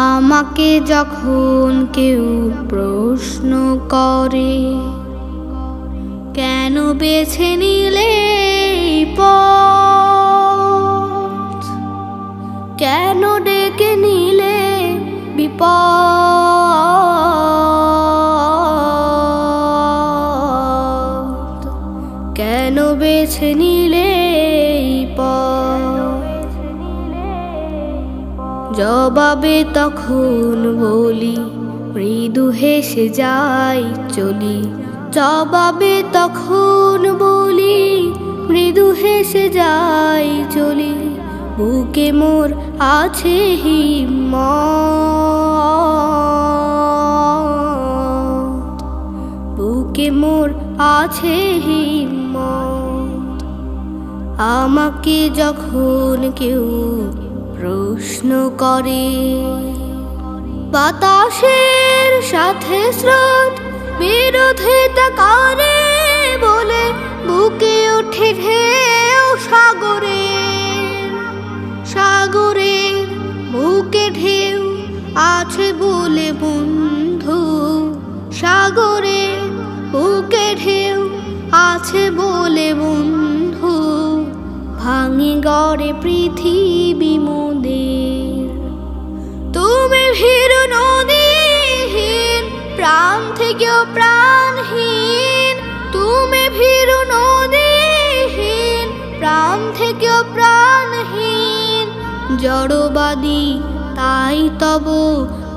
আমাকে যখন কেউ প্রশ্ন করে, কেন বেছে নিলে এই পথ, কেন ডেকে নিলে বিপদ, কেন বেছে নিলে এই পথ, জবাবে তখন বলি মৃদু হেসে যাই চলি, জবাবে তখন বলি মৃদু হেসে যাই চলি। বুকে মোর আছে হিম্মত, বুকে মোর আছে হিম্মত। আমাকে যখন কেউ প্রশ্ন করে, বাতাসের সাথে স্রোত বিরোধিতা করে বলে বুকে ওঠে ঢেউ সাগরের, সাগরের বুকে ঢেউ আছে বলে বন্ধু, সাগরের বুকে ঢেউ আছে বলে বন্ধু। ভাঙে গড়ে পৃথিবী মোদের, তুমি ভীরু নদীহীন প্রাণ থেকেও প্রাণহীন, তুমি ভীরু নদীহীন প্রাণ থেকেও প্রাণহীন। জড়বাদী তাই তব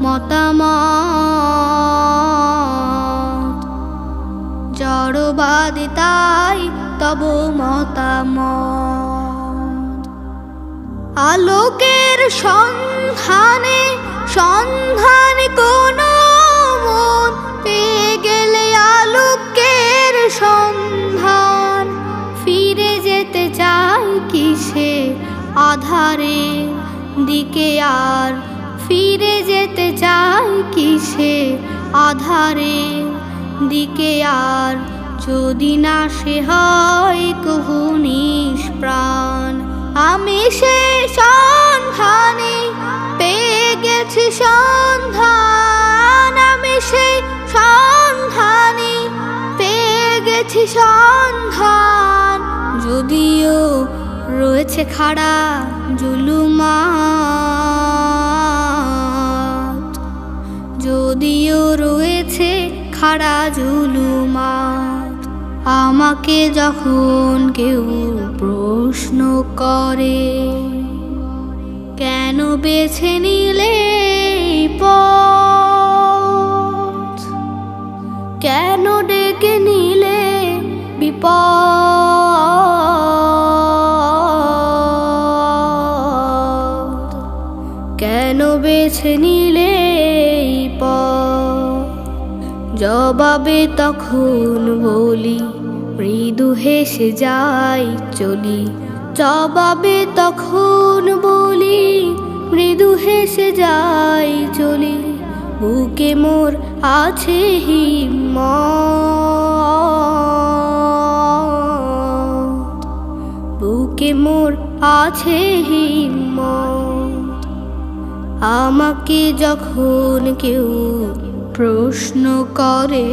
মতামত, জড়বাদী তাই তব মতামত। আলোকের সন্ধানে সন্ধানে কোনো মন পেয়ে গেলে আলোকের সন্ধান, ফিরে যেতে চাই কিসে আধারে দিকে আর, ফিরে যেতে চাই কিসে আধারে দিকে আর। যদি না সে হয় কহু নিষ্প্রাণ, আমি সে সন্ধানে পেয়ে গেছি সন্ধান, আমি সেই সন্ধানে পেয়ে গেছি সন্ধান। যদিও রয়েছে খাড়া জুলুমাত, যদিও রয়েছে খাড়া জুলুমাত। আমাকে যখন কেউ প্রশ্ন করে, কেন বেছে নিলে এই পথ, কেন ডেকে নিলে বিপদ, কেন বেছে নিলে এই পথ, জবাবে তখন বলি মৃদু হেসে যাই চলি, জবাবে তখন বলি মৃদু হেসে যাই চলি। বুকে মোর আছে হিম্মত, বুকে মোর আছে হিম্মত। আমাকে যখন কেউ প্রশ্ন করে।